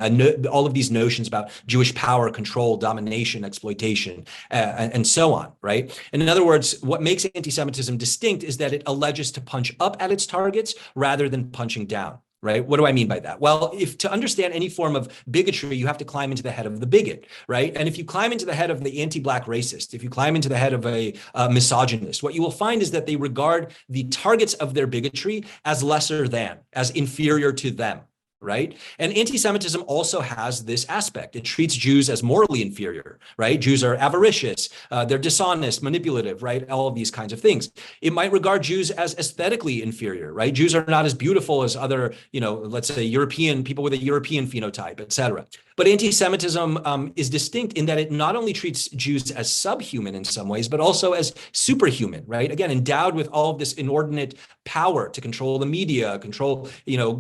Speaker 4: all of these notions about Jewish power, control, domination, exploitation, and so on, right? And in other words, what makes anti-Semitism distinct is that it alleges to punch up at its targets rather than punching down. Right? What do I mean by that? Well, if to understand any form of bigotry, you have to climb into the head of the bigot, right? And if you climb into the head of the anti-Black racist, if you climb into the head of a misogynist, what you will find is that they regard the targets of their bigotry as lesser than, as inferior to them. right? And anti-Semitism also has this aspect. It treats Jews as morally inferior, right? Jews are avaricious, they're dishonest, manipulative, right? All of these kinds of things. It might regard Jews as aesthetically inferior, right? Jews are not as beautiful as other, let's say European people with a European phenotype, et cetera. But anti-Semitism is distinct in that it not only treats Jews as subhuman in some ways, but also as superhuman, right? Again, endowed with all of this inordinate power to control the media, control,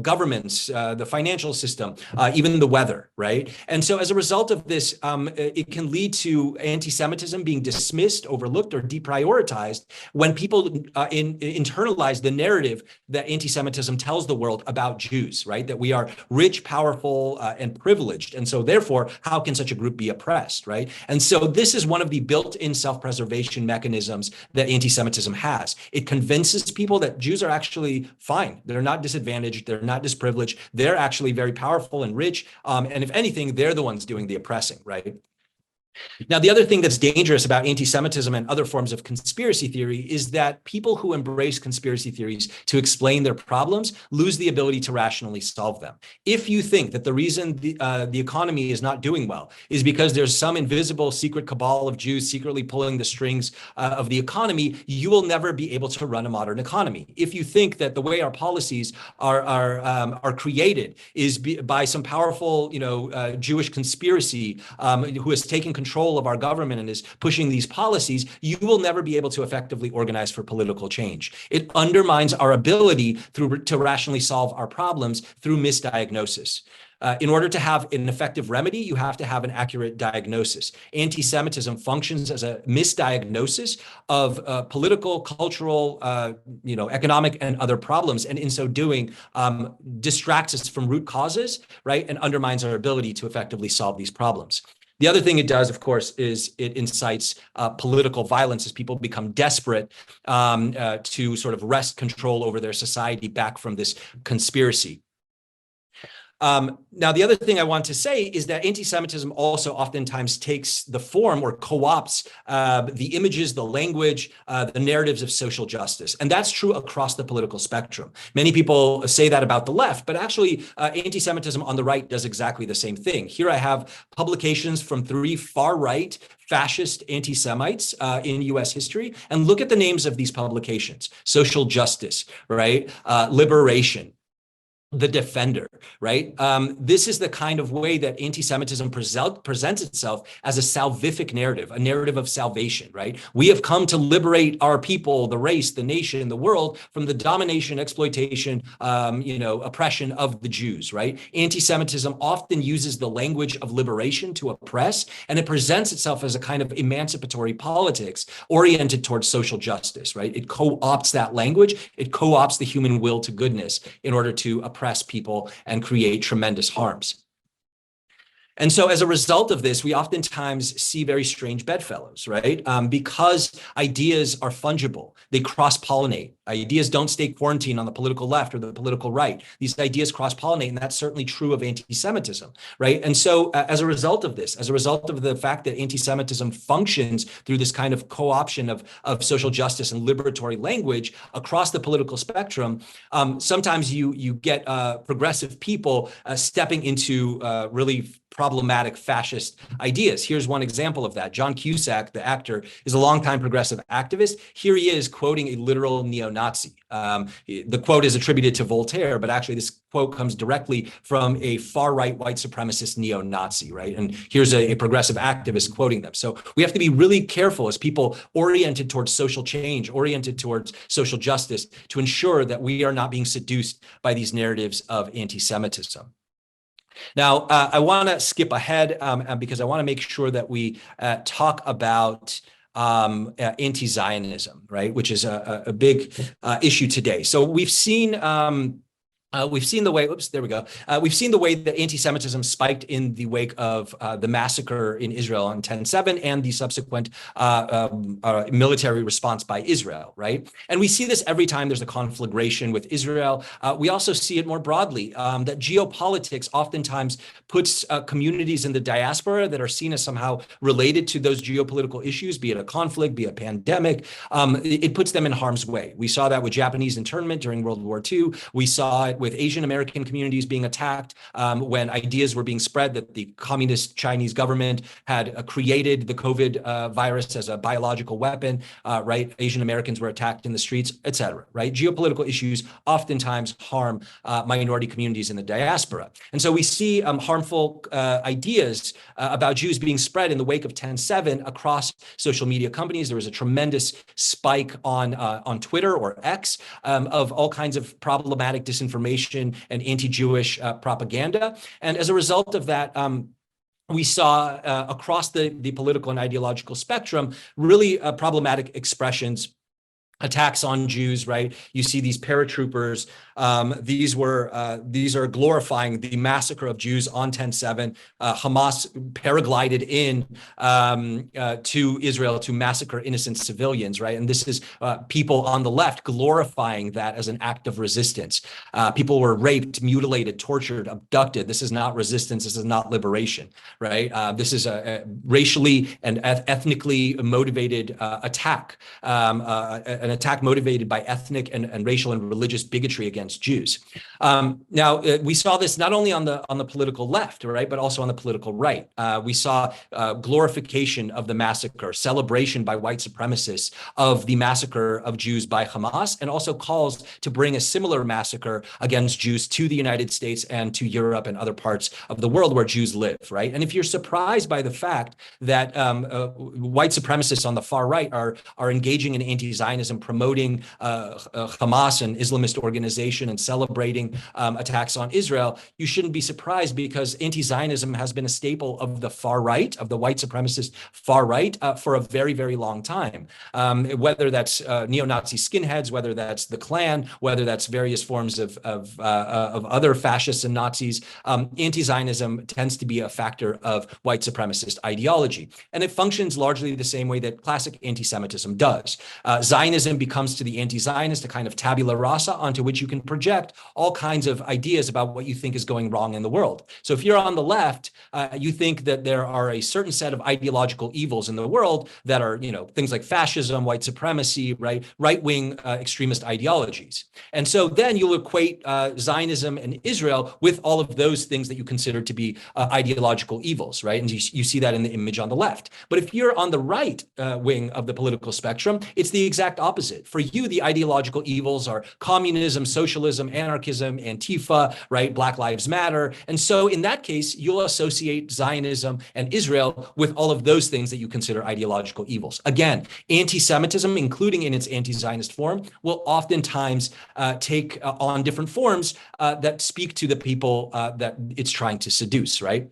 Speaker 4: governments, the financial system, even the weather, right? And so as a result of this, it can lead to anti-Semitism being dismissed, overlooked, or deprioritized when people internalize the narrative that anti-Semitism tells the world about Jews, right? That we are rich, powerful, and privileged. And so therefore, how can such a group be oppressed, right? And so this is one of the built-in self-preservation mechanisms that anti-Semitism has. It convinces people that Jews are actually fine. They're not disadvantaged. They're not disprivileged. They're actually very powerful and rich. And if anything, they're the ones doing the oppressing, right? Now, the other thing that's dangerous about anti-Semitism and other forms of conspiracy theory is that people who embrace conspiracy theories to explain their problems lose the ability to rationally solve them. If you think that the reason the economy is not doing well is because there's some invisible secret cabal of Jews secretly pulling the strings of the economy, you will never be able to run a modern economy. If you think that the way our policies are created is by some powerful, Jewish conspiracy who has taken control of our government and is pushing these policies, you will never be able to effectively organize for political change. It undermines our ability to rationally solve our problems through misdiagnosis. In order to have an effective remedy, you have to have an accurate diagnosis. Anti-Semitism functions as a misdiagnosis of political, cultural, economic, and other problems, and in so doing, distracts us from root causes, right, and undermines our ability to effectively solve these problems. The other thing it does, of course, is it incites political violence as people become desperate to sort of wrest control over their society back from this conspiracy. Now, the other thing I want to say is that anti-Semitism also oftentimes takes the form or co-opts the images, the language, the narratives of social justice. And that's true across the political spectrum. Many people say that about the left, but actually anti-Semitism on the right does exactly the same thing. Here I have publications from 3 far-right fascist anti-Semites in US history. And look at the names of these publications: Social Justice, right? Liberation, The Defender, right? This is the kind of way that anti-Semitism presents itself as a salvific narrative, a narrative of salvation, right? We have come to liberate our people, the race, the nation, the world from the domination, exploitation, oppression of the Jews, right? Anti-Semitism often uses the language of liberation to oppress, and it presents itself as a kind of emancipatory politics oriented towards social justice, right? It co-opts that language. It co-opts the human will to goodness in order to oppress people and create tremendous harms. And so as a result of this, we oftentimes see very strange bedfellows, right? Because ideas are fungible, they cross-pollinate. Ideas don't stay quarantined on the political left or the political right. These ideas cross-pollinate, and that's certainly true of anti-Semitism, right? And so as a result of this, as a result of the fact that anti-Semitism functions through this kind of co-option of social justice and liberatory language across the political spectrum, sometimes you get progressive people stepping into really problematic fascist ideas. Here's one example of that. John Cusack, the actor, is a longtime progressive activist. Here he is quoting a literal neo-Nazi. The quote is attributed to Voltaire, but actually this quote comes directly from a far-right white supremacist neo-Nazi, right? And here's a progressive activist quoting them. So we have to be really careful as people oriented towards social change, oriented towards social justice, to ensure that we are not being seduced by these narratives of anti-Semitism. Now, I want to skip ahead because I want to make sure that we talk about anti-Zionism, right, which is a big issue today. So we've seen the way, we've seen the way that anti-Semitism spiked in the wake of the massacre in Israel on 10/7 and the subsequent military response by Israel, right? And we see this every time there's a conflagration with Israel. We also see it more broadly, that geopolitics oftentimes puts communities in the diaspora that are seen as somehow related to those geopolitical issues, be it a conflict, be it a pandemic, it puts them in harm's way. We saw that with Japanese internment during World War II. We saw it that with Asian American communities being attacked, when ideas were being spread that the communist Chinese government had created the COVID virus as a biological weapon, right? Asian Americans were attacked in the streets, et cetera, right? Geopolitical issues oftentimes harm minority communities in the diaspora. And so we see harmful ideas about Jews being spread in the wake of 10/7 across social media companies. There was a tremendous spike on Twitter or X of all kinds of problematic disinformation and anti-Jewish propaganda. And as a result of that, we saw across the political and ideological spectrum really problematic expressions, attacks on Jews, right? You see these paratroopers. These are glorifying the massacre of Jews on 10/7. Hamas paraglided in to Israel to massacre innocent civilians, right? And this is people on the left glorifying that as an act of resistance. People were raped, mutilated, tortured, abducted. This is not resistance. This is not liberation, right? This is a racially and ethnically motivated attack. An attack motivated by ethnic and racial and religious bigotry against Jews. Now, we saw this not only on the political left, right, but also on the political right. We saw glorification of the massacre, celebration by white supremacists of the massacre of Jews by Hamas, and also calls to bring a similar massacre against Jews to the United States and to Europe and other parts of the world where Jews live, right? And if you're surprised by the fact that white supremacists on the far right are engaging in anti-Zionism, promoting Hamas, an Islamist organization, and celebrating attacks on Israel, you shouldn't be surprised, because anti-Zionism has been a staple of the far right, of the white supremacist far right, for a very, very long time. Whether that's neo-Nazi skinheads, whether that's the Klan, whether that's various forms of other fascists and Nazis, anti-Zionism tends to be a factor of white supremacist ideology. And it functions largely the same way that classic anti-Semitism does. Zionism becomes to the anti-Zionist a kind of tabula rasa onto which you can project all kinds of ideas about what you think is going wrong in the world. So if you're on the left, you think that there are a certain set of ideological evils in the world that are, things like fascism, white supremacy, right-wing extremist ideologies. And so then you'll equate Zionism and Israel with all of those things that you consider to be ideological evils, right? And you see that in the image on the left. But if you're on the right wing of the political spectrum, it's the exact opposite. For you, the ideological evils are communism, socialism, anarchism, Antifa, right? Black Lives Matter. And so in that case, you'll associate Zionism and Israel with all of those things that you consider ideological evils. Again, anti-Semitism, including in its anti-Zionist form, will oftentimes take on different forms that speak to the people that it's trying to seduce, right?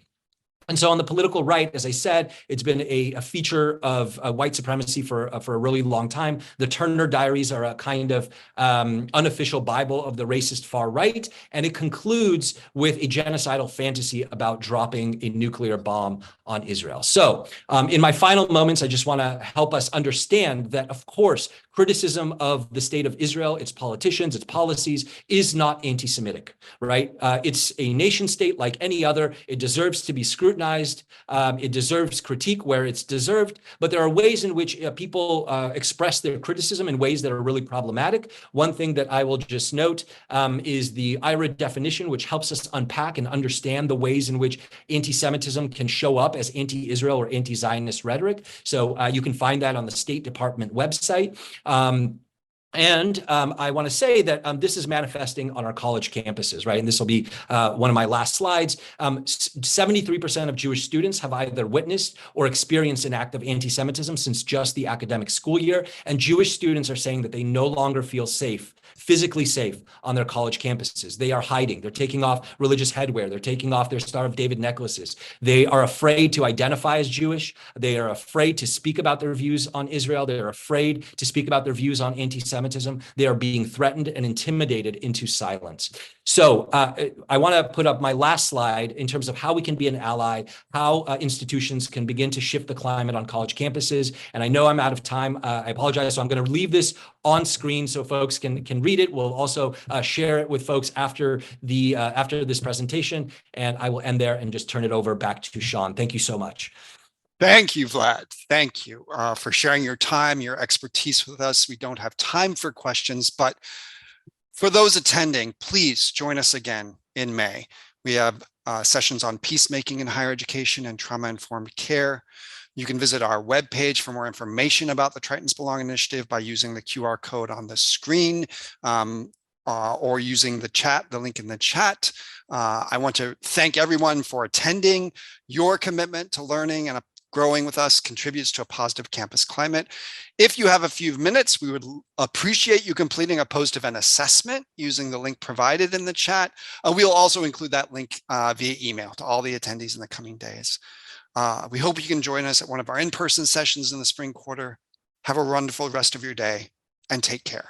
Speaker 4: And so on the political right, as I said, it's been a feature of white supremacy for a really long time. The Turner Diaries are a kind of unofficial Bible of the racist far right, and it concludes with a genocidal fantasy about dropping a nuclear bomb on Israel. So in my final moments, I just want to help us understand that, of course, criticism of the state of Israel, its politicians, its policies, is not anti-Semitic, right? It's a nation state like any other. It deserves to be scrutinized. It deserves critique where it's deserved. But there are ways in which people express their criticism in ways that are really problematic. One thing that I will just note is the IRA definition, which helps us unpack and understand the ways in which anti-Semitism can show up as anti-Israel or anti-Zionist rhetoric. So you can find that on the State Department website. I want to say that this is manifesting on our college campuses, right? And this will be one of my last slides. 73% of Jewish students have either witnessed or experienced an act of anti-Semitism since just the academic school year. And Jewish students are saying that they no longer feel safe, physically safe on their college campuses. They are hiding. They're taking off religious headwear. They're taking off their Star of David necklaces. They are afraid to identify as Jewish. They are afraid to speak about their views on Israel. They are afraid to speak about their views on anti-Semitism. They are being threatened and intimidated into silence. So I want to put up my last slide in terms of how we can be an ally, how institutions can begin to shift the climate on college campuses. And I know I'm out of time. I apologize. So I'm going to leave this on screen so folks can read it. We'll also share it with folks after this presentation. And I will end there and just turn it over back to Sean. Thank you so much.
Speaker 1: Thank you, Vlad. Thank you for sharing your time, your expertise with us. We don't have time for questions, but For those attending, please join us again in May. We have sessions on peacemaking in higher education and trauma-informed care. You can visit our webpage for more information about the Tritons Belong Initiative by using the QR code on the screen or using the link in the chat. I want to thank everyone for attending. Your commitment to learning and growing with us contributes to a positive campus climate. If you have a few minutes, we would appreciate you completing a post-event assessment using the link provided in the chat. We'll also include that link via email to all the attendees in the coming days. We hope you can join us at one of our in-person sessions in the spring quarter. Have a wonderful rest of your day and take care.